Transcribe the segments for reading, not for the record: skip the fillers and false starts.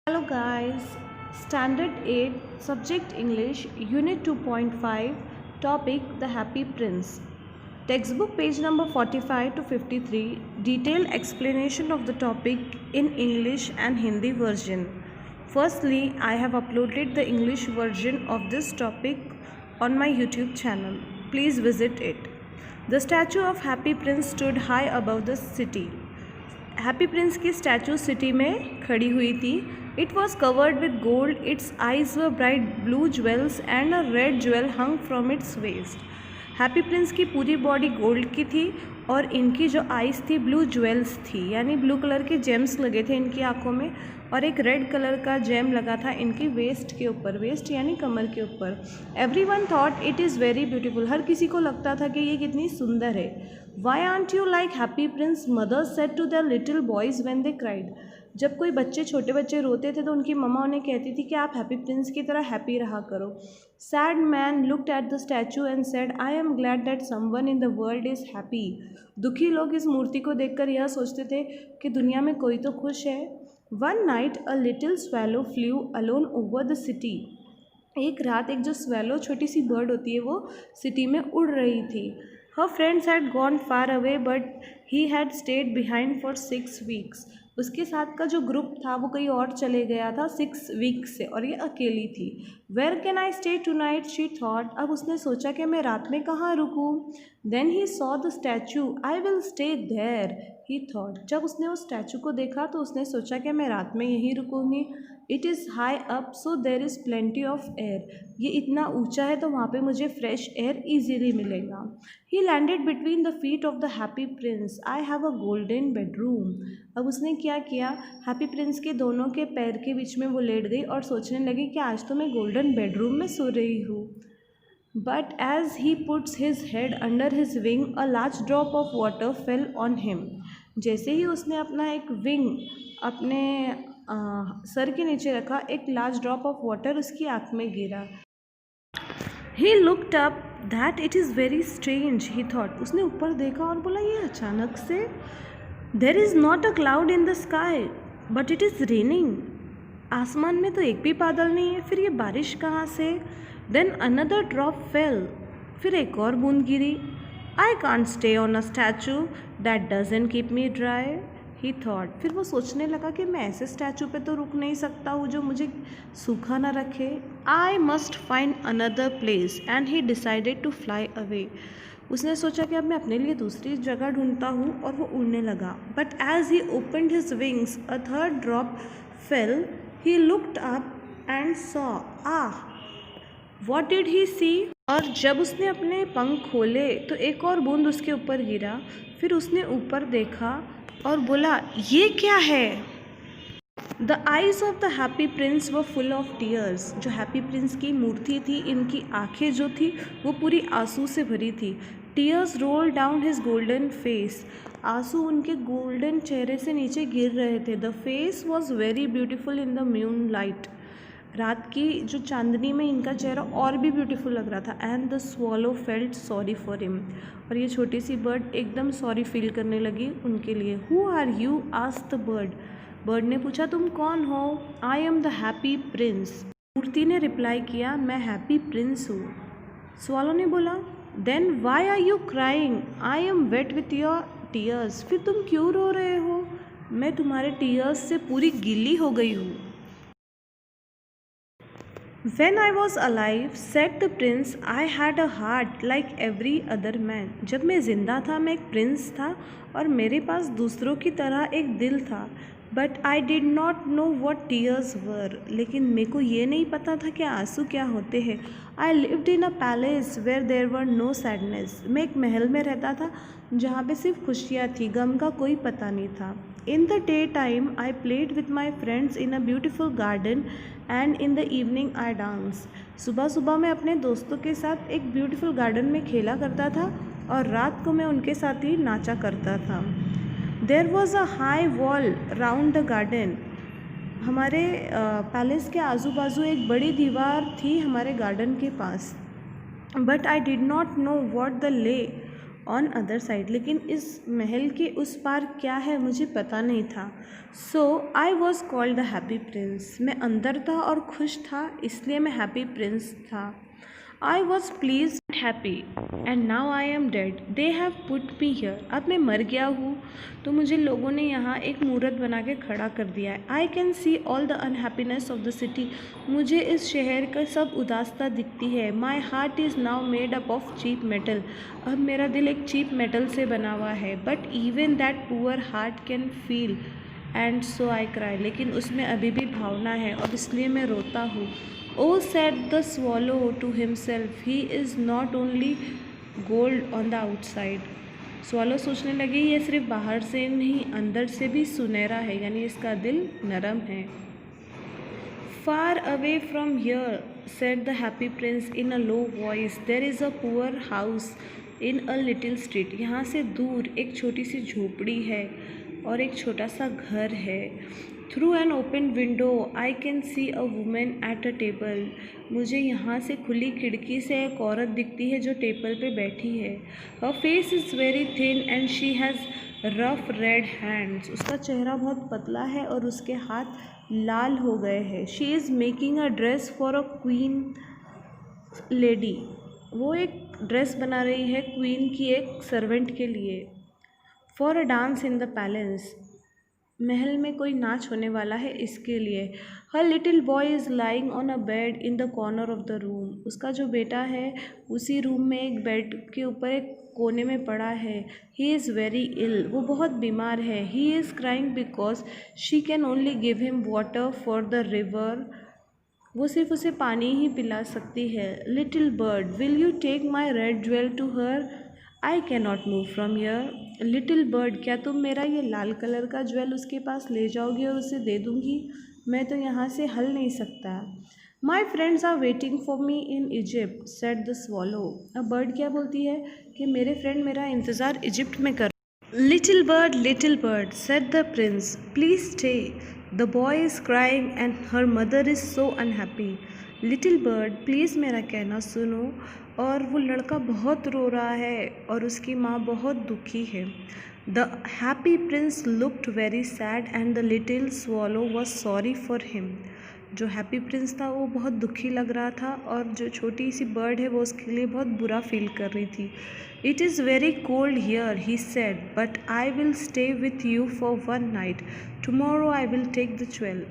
Hello guys, Standard 8, Subject English, Unit 2.5, Topic The Happy Prince. Textbook page number 45 to 53, detailed explanation of the topic in English and Hindi version. Firstly, I have uploaded the English version of this topic on my YouTube channel. Please visit it. The statue of Happy Prince stood high above the city. Happy prince की statue city में खड़ी हुई थी. It was covered with gold, its eyes were bright blue jewels and a red jewel hung from its waist. Happy prince की पूरी body gold की थी और इनकी जो आइज़ थी ब्लू ज्वेल्स थी, यानी ब्लू कलर के जेम्स लगे थे इनकी आंखों में, और एक रेड कलर का जेम लगा था इनकी वेस्ट के ऊपर, वेस्ट यानी कमर के ऊपर. Everyone thought it is very beautiful. हर किसी को लगता था कि ये कितनी सुंदर है. Why aren't you like happy prince, mothers said to their little boys when they cried. जब कोई बच्चे, छोटे बच्चे रोते थे तो उनकी मम्मा उन्हें कहती थी कि आप हैप्पी प्रिंस की तरह हैप्पी रहा करो. Sad man looked at the statue and said I am glad that someone in the world is happy. दुखी लोग इस मूर्ति को देखकर यह सोचते थे कि दुनिया में कोई तो खुश है. One night a little swallow flu alone over the city. एक रात एक जो स्वेलो, छोटी सी बर्ड होती है, वो सिटी में उड़ रही थी. हर friends had gone far away but he had state behind for 6 weeks. उसके साथ का जो ग्रुप था वो कहीं और चले गया था 6 वीक्स से, और ये अकेली थी. Where can I stay tonight, she thought. अब उसने सोचा कि मैं रात में कहाँ रुकूँ. Then he saw the statue, I will stay there, he thought. जब उसने उस स्टैचू को देखा तो उसने सोचा कि मैं रात में यहीं रुकूँगी. It is high up so there is plenty of air. ये इतना ऊंचा है तो वहाँ पे मुझे फ्रेश एयर ईजीली मिलेगा. ही landed between the feet of the happy Prince. I have a golden bedroom. अब उसने क्या किया, हैप्पी प्रिंस के दोनों के पैर के बीच में वो लेट गई और सोचने लगी कि आज तो मैं गोल्डन बेडरूम में सो रही हूँ. But as he puts his head under his wing a large drop of water fell on him. जैसे ही उसने अपना एक विंग अपने सर के नीचे रखा, एक लार्ज ड्रॉप ऑफ वाटर उसकी आँख में गिरा. ही looked up that it is very strange, he thought. उसने ऊपर देखा और बोला ये अचानक से. There is not a cloud in the sky but it is raining. आसमान में तो एक भी बादल नहीं है, फिर ये बारिश कहाँ से. Then another drop fell. फिर एक और बूंद गिरी. I can't stay on a statue that doesn't keep me dry, he thought. फिर वो सोचने लगा कि मैं ऐसे स्टैचू पे तो रुक नहीं सकता हूँ जो मुझे सूखा ना रखे. I must find another place and he decided to fly away. उसने सोचा कि अब मैं अपने लिए दूसरी जगह ढूंढता हूँ, और वो उड़ने लगा. But as he opened his wings a third drop fell. He looked up and saw, what did he see. और जब उसने अपने पंख खोले तो एक और बूंद उसके ऊपर गिरा. फिर उसने ऊपर देखा और बोला ये क्या है. The eyes of the happy Prince were full of tears. जो हैप्पी प्रिंस की मूर्ति थी, इनकी आंखें जो थी वो पूरी आंसू से भरी थी. Tears roll down his golden face. आंसू उनके गोल्डन चेहरे से नीचे गिर रहे थे. The face was very beautiful in the moon light. रात की जो चांदनी में इनका चेहरा और भी ब्यूटीफुल लग रहा था. And the swallow felt sorry for him. और ये छोटी सी बर्ड एकदम सॉरी फील करने लगी उनके लिए. Who are you, asked the bird. Bird ने पूछा तुम कौन हो. I am the happy prince. मूर्ति ने रिप्लाई किया मैं हैप्पी प्रिंस हूँ. स्वॉलो ने बोला then why are you crying, I am wet with your tears. फिर तुम क्यों रो रहे हो, मैं तुम्हारे टीयर्स से पूरी गीली हो गई हूँ. When I was alive, said the prince, I had a heart like every other man. जब मैं ज़िंदा था मैं एक प्रिंस था और मेरे पास दूसरों की तरह एक दिल था. But I did not know what tears were. लेकिन मेरे को ये नहीं पता था कि आंसू क्या होते हैं. I lived in a palace where there were no sadness. मैं एक महल में रहता था जहाँ पे सिर्फ खुशियाँ थी, गम का कोई पता नहीं था. In the daytime, I played with my friends in a beautiful garden and in the evening I danced. सुबह सुबह मैं अपने दोस्तों के साथ एक ब्यूटीफुल गार्डन में खेला करता था और रात को मैं उनके साथ ही नाचा करता था. There was a high wall round the garden. हमारे पैलेस के आजू बाजू एक बड़ी दीवार थी हमारे गार्डन के पास. But I did not know what the lay on other side, लेकिन इस महल के उस पार क्या है मुझे पता नहीं था। So I was called the happy prince. मैं अंदर था और खुश था, इसलिए मैं हैप्पी प्रिंस था। I was please happy and now I am dead, they have put me here. अब मैं मर गया हूँ तो मुझे लोगों ने यहाँ एक मूर्त बना के खड़ा कर दिया है। I can see all the unhappiness of the city, मुझे इस शहर का सब उदासता दिखती है। My heart is now made up of cheap metal, अब मेरा दिल एक चीप मेटल से बना हुआ है। But even that poor heart can feel and so I cry, लेकिन उसमें अभी भी भावना है और इसलिए मैं रोता हूँ। ओ said the swallow to himself, he is not only gold on the outside। swallow सोचने लगी ये सिर्फ बाहर से नहीं अंदर से भी सुनहरा है, यानी इसका दिल नरम है। Far away from here, said the happy prince in a low voice, there is a poor house in a little street। यहाँ से दूर एक छोटी सी झोपड़ी है और एक छोटा सा घर है। Through an open window, I can see a woman at a table। मुझे यहाँ से खुली खिड़की से एक औरत दिखती है जो टेबल पे बैठी है। Her face is very thin and she has rough red hands। उसका चेहरा बहुत पतला है और उसके हाथ लाल हो गए हैं। She is making a dress for a queen lady। वो एक ड्रेस बना रही है क्वीन की एक सर्वेंट के लिए। For a dance in the palace, महल में कोई नाच होने वाला है इसके लिए। Her little boy is lying on a bed in the corner of the room। उसका जो बेटा है उसी रूम में एक बेड के ऊपर एक कोने में पड़ा है। He is very ill, वो बहुत बीमार है। He is crying because she can only give him water for the river। वो सिर्फ उसे पानी ही पिला सकती है। Little bird, will you take my red jewel to her? I cannot move from here। Little bird, क्या तुम मेरा ये लाल कलर का ज्वेल उसके पास ले जाओगी और उसे दे दूँगी? मैं तो यहाँ से हल नहीं सकता। My friends are waiting for me in Egypt, said the swallow. अब बर्ड क्या बोलती है कि मेरे फ्रेंड मेरा इंतज़ार इजिप्ट में कर। Little bird, said the Prince, please stay, the boy is crying and her mother is so unhappy. Little bird, please मेरा कहना सुनो, और वो लड़का बहुत रो रहा है और उसकी माँ बहुत दुखी है। The happy Prince looked very sad and the little swallow was sorry for him. जो हैप्पी प्रिंस था वो बहुत दुखी लग रहा था और जो छोटी सी बर्ड है वो उसके लिए बहुत बुरा फील कर रही थी। It is very cold here, he said, but I will stay with you for one night, tomorrow I will take the jewel.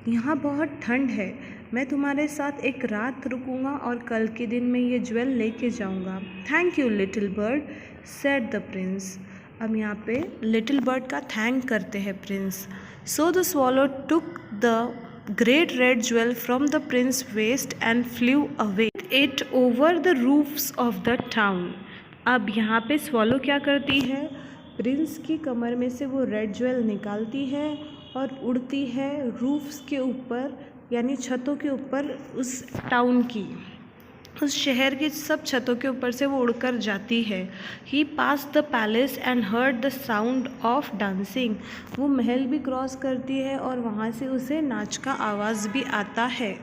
यहाँ बहुत ठंड है, मैं तुम्हारे साथ एक रात रुकूंगा और कल के दिन मैं ये ज्वेल लेके जाऊंगा। Thank you little bird, said the prince. अब यहाँ पे लिटिल बर्ड का थैंक करते हैं prince. So the swallow took the great red jewel from the prince waist and flew away it over the roofs of the town. अब यहाँ पे swallow क्या करती है, प्रिंस की कमर में से वो रेड ज्वेल निकालती है और उड़ती है रूफ्स के ऊपर, यानी छतों के ऊपर, उस टाउन की, उस शहर की सब छतों के ऊपर से वो उड़कर जाती है। He passed the palace and heard the sound of dancing. वो महल भी क्रॉस करती है और वहाँ से उसे नाच का आवाज़ भी आता है।